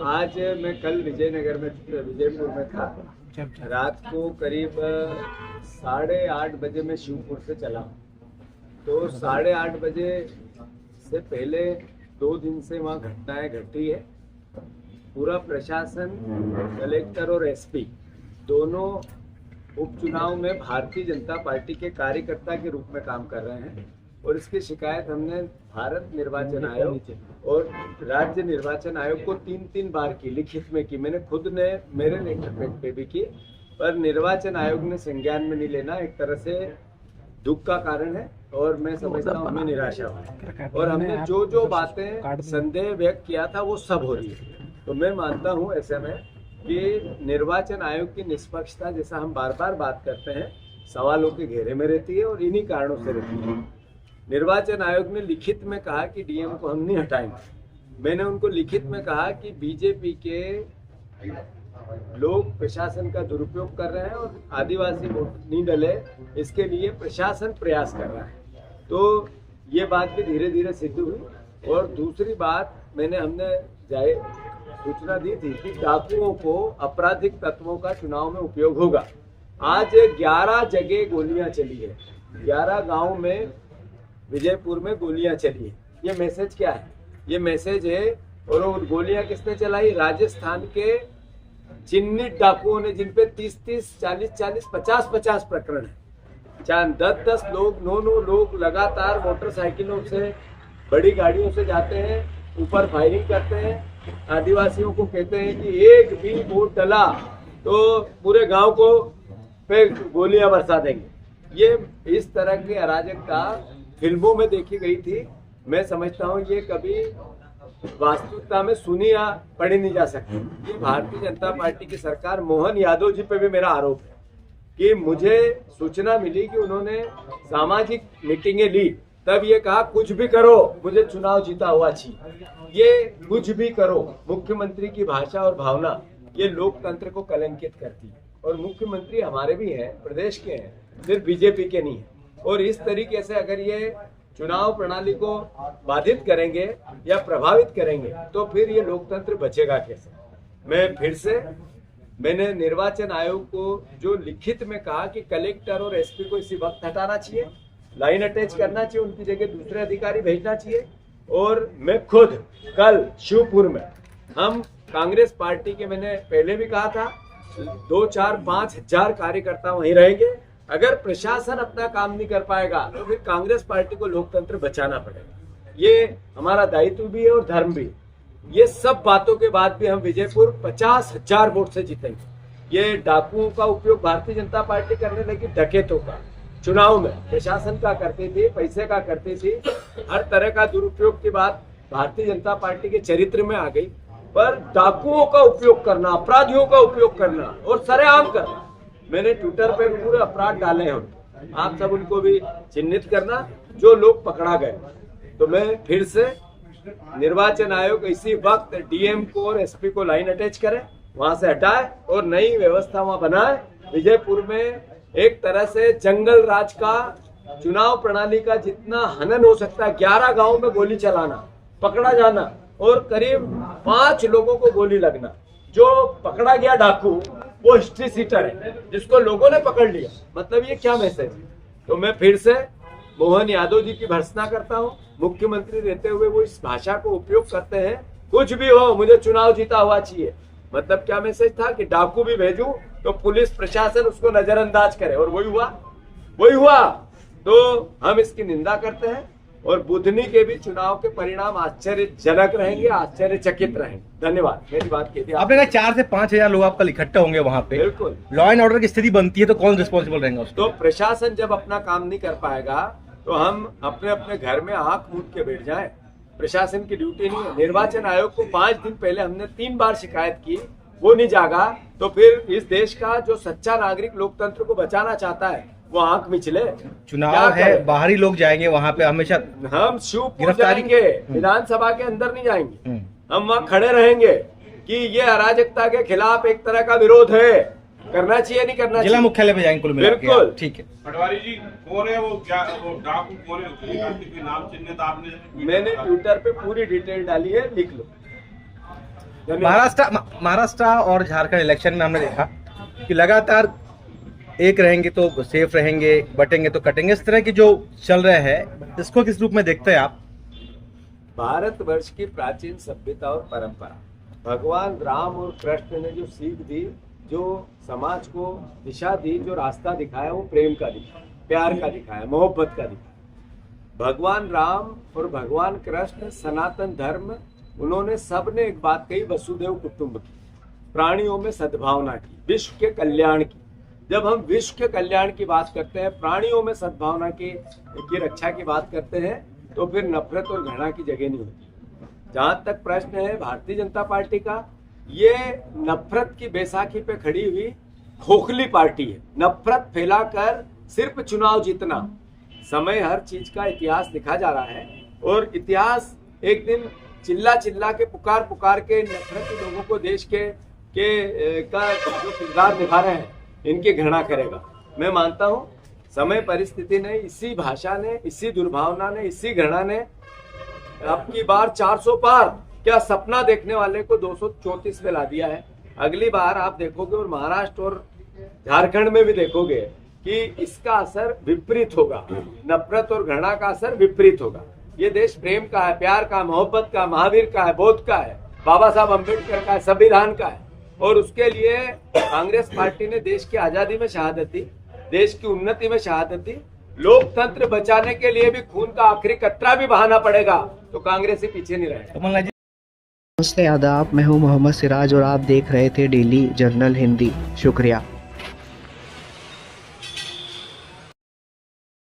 आज मैं कल विजयनगर में विजयपुर में था। रात को करीब 8:30 बजे मैं शिवपुर से चला। तो 8:30 बजे से पहले 2 दिन से वहाँ घटनाएं घटी है। पूरा प्रशासन, कलेक्टर और एसपी दोनों उपचुनाव में भारतीय जनता पार्टी के कार्यकर्ता के रूप में काम कर रहे हैं और इसकी शिकायत हमने भारत निर्वाचन आयोग और राज्य निर्वाचन आयोग को 3 बार की, लिखित में की। मैंने खुद ने मेरे लेटर पे भी की, पर निर्वाचन आयोग ने संज्ञान में नहीं लेना। एक तरह से दुख का कारण है और मैं समझता हूँ हमें निराशा हुई और हमने जो बातें संदेह व्यक्त किया था वो सब हो रही है। तो मैं मानता हूँ ऐसे में कि निर्वाचन आयोग की निष्पक्षता, जैसा हम बार बार बात करते हैं, सवालों के घेरे में रहती है और इन्हीं कारणों से रहती है। निर्वाचन आयोग ने लिखित में कहा कि डीएम को हम नहीं हटाएंगे। मैंने उनको लिखित में कहा कि बीजेपी के लोग प्रशासन का दुरुपयोग कर रहे हैं और आदिवासी वोट नहीं डले, इसके लिए प्रशासन प्रयास कर रहा है। तो ये बात भी धीरे धीरे सिद्ध हुई। और दूसरी बात, हमने सूचना दी थी कि डाकुओं को, आपराधिक तत्वों का चुनाव में उपयोग होगा। आज 11 जगह गोलियां चली है, 11 गांव में विजयपुर में गोलियां चली है। ये मैसेज क्या है? ये मैसेज है, और वो गोलियां किसने चलाई? राजस्थान के चिन्हित डाकुओं ने, जिन पे 30-30, 40-40, 50-50 प्रकरण है। 10-10 लोग, 9 लोग लगातार मोटरसाइकिलों से, बड़ी गाड़ियों से जाते हैं, ऊपर फायरिंग करते हैं, आदिवासियों को कहते हैं कि एक भी वोट डला तो पूरे गांव को पे गोलियां बरसा देंगे। ये इस तरह की अराजकता फिल्मों में देखी गई थी। मैं समझता हूँ ये कभी वास्तविकता में सुनी या पढ़ी नहीं जा सकती। ये भारतीय जनता पार्टी की सरकार, मोहन यादव जी पे भी मेरा आरोप है कि मुझे सूचना मिली कि उन्होंने सामाजिक मीटिंगें ली, तब ये कहा कुछ भी करो, मुझे चुनाव जीता हुआ चाहिए। ये कुछ भी करो, मुख्यमंत्री की भाषा और भावना, ये लोकतंत्र को कलंकित करती है। और मुख्यमंत्री हमारे भी हैं, प्रदेश के हैं, सिर्फ बीजेपी के नहीं है। और इस तरीके से अगर ये चुनाव प्रणाली को बाधित करेंगे या प्रभावित करेंगे तो फिर ये लोकतंत्र बचेगा कैसे? मैंने निर्वाचन आयोग को जो लिखित में कहा कि कलेक्टर और एसपी को इसी वक्त हटाना चाहिए, लाइन अटैच करना चाहिए, उनकी जगह दूसरे अधिकारी भेजना चाहिए। और मैं खुद कल शिवपुर में, हम कांग्रेस पार्टी के, मैंने पहले भी कहा था, 2-4-5 हजार कार्यकर्ता वहीं रहेंगे। अगर प्रशासन अपना काम नहीं कर पाएगा तो फिर कांग्रेस पार्टी को लोकतंत्र बचाना पड़ेगा। ये हमारा दायित्व भी है और धर्म भी। ये सब बातों के बाद भी हम विजयपुर 50,000 वोट से जीतेंगे। ये डाकुओं का उपयोग भारतीय जनता पार्टी करने लगी, डकैतों का चुनाव में प्रशासन का करती थी, पैसे का करती थी, हर तरह का दुरुपयोग की बात भारतीय जनता पार्टी के चरित्र में आ गई। पर डाकुओं का उपयोग करना, अपराधियों का उपयोग करना और सरेआम करना, मैंने ट्विटर पे पूरे अपराध डाले हैं। आप सब उनको भी चिन्हित करना जो लोग पकड़ा गए। तो मैं फिर से निर्वाचन आयोग इसी वक्त डीएम को और एसपी को लाइन अटैच करे, वहां से हटाए और नई व्यवस्था वहां बनाए। विजयपुर में एक तरह से जंगल राज का, चुनाव प्रणाली का जितना हनन हो सकता है, 11 गांव में गोली चलाना, पकड़ा जाना और करीब 5 लोगों को गोली लगना। जो पकड़ा गया डाकू वो हिस्ट्री सीटर है, जिसको लोगों ने पकड़ लिया। मतलब ये क्या मैसेज? तो मैं फिर से मोहन यादव जी की भर्त्सना करता हूँ। मुख्यमंत्री रहते हुए वो इस भाषा को उपयोग करते हैं, कुछ भी हो मुझे चुनाव जीता हुआ चाहिए। मतलब क्या मैसेज था कि डाकू भी भेजूं तो पुलिस प्रशासन उसको नजरअंदाज करे, और वही हुआ। तो हम इसकी निंदा करते हैं और बुधनी के भी चुनाव के परिणाम आश्चर्यजनक रहेंगे, आश्चर्यचकित रहेंगे। धन्यवाद। मेरी बात की थी आपने कहा 4 से 5 हजार लोग आपका इकट्ठा होंगे वहां पे। बिल्कुल। लॉ एंड ऑर्डर की स्थिति बनती है तो कौन रिस्पॉन्सिबल रहेगा उसको? तो प्रशासन जब अपना काम नहीं कर पाएगा तो हम अपने अपने घर में आंख मूंद के बैठ जाएं। प्रशासन की ड्यूटी नहीं है। निर्वाचन आयोग को 5 दिन पहले हमने 3 बार शिकायत की, वो नहीं जागा, तो फिर इस देश का जो सच्चा नागरिक लोकतंत्र को बचाना चाहता है वो आंख मिचले। चुनाव है, बाहरी लोग जाएंगे वहां पे, हमेशा हम शिवपुर जाएंगे, विधानसभा के अंदर नहीं जाएंगे। हम वहाँ खड़े रहेंगे कि ये अराजकता के खिलाफ एक तरह का विरोध है, करना चाहिए नहीं करना चाहिए। जिला मुख्यालय पे जाएंगे कुल मिला के। बिल्कुल ठीक है। पटवारी जी कौन है वो, क्या वो डाकू कौन है? नाम चिन्हित आपने? मैंने ट्विटर पे पूरी डिटेल डाली है, लिख लो। महाराष्ट्र और झारखंड इलेक्शन में हमने देखा कि लगातार एक रहेंगे तो सेफ रहेंगे, बटेंगे तो कटेंगे, इस तरह की जो चल रहा है, इसको किस रूप में देखते हैं आप? भारतवर्ष की प्राचीन सभ्यता और परंपरा, भगवान राम और कृष्ण ने जो सीख दी, जो समाज को दिशा दी, जो रास्ता दिखाया, वो प्रेम का दिखाया, प्यार का दिखाया, मोहब्बत का दिखाया। भगवान राम और भगवान कृष्ण सनातन धर्म, उन्होंने सबने एक बात कही, वसुदेव कुटुंब की, प्राणियों में सद्भावना की, विश्व के कल्याण की। जब हम विश्व के कल्याण की बात करते हैं, प्राणियों में सद्भावना की रक्षा की बात करते हैं, तो फिर नफरत और घृणा की जगह नहीं होती। जहां तक प्रश्न है भारतीय जनता पार्टी का, ये नफरत की बैसाखी पे खड़ी हुई खोखली पार्टी है। नफरत फैलाकर सिर्फ चुनाव जीतना, समय हर चीज का इतिहास लिखा जा रहा है, और इतिहास एक दिन चिल्ला चिल्ला के पुकार के नफरती लोगों को देश के का जो किरदार निभा रहे हैं, इनकी घृणा करेगा। मैं मानता हूं समय परिस्थिति ने, इसी भाषा ने, इसी दुर्भावना ने, इसी घृणा ने अब की बार 400 पार क्या सपना देखने वाले को 234 पे ला दिया है। अगली बार आप देखोगे, और महाराष्ट्र और झारखंड में भी देखोगे कि इसका असर विपरीत होगा, नफरत और घृणा का असर विपरीत होगा। ये देश प्रेम का है, प्यार का, मोहब्बत का, महावीर का है, बौद्ध का है, बाबा साहब अम्बेडकर का है, संविधान का है। और उसके लिए कांग्रेस पार्टी ने देश की आजादी में शहादत दी, देश की उन्नति में शहादत दी। लोकतंत्र बचाने के लिए भी खून का आखिरी कतरा भी बहाना पड़ेगा तो कांग्रेस ही पीछे नहीं रहेगा। नमस्ते, आदाब, मैं हूं मोहम्मद सिराज और आप देख रहे थे डेली जर्नल हिंदी। शुक्रिया।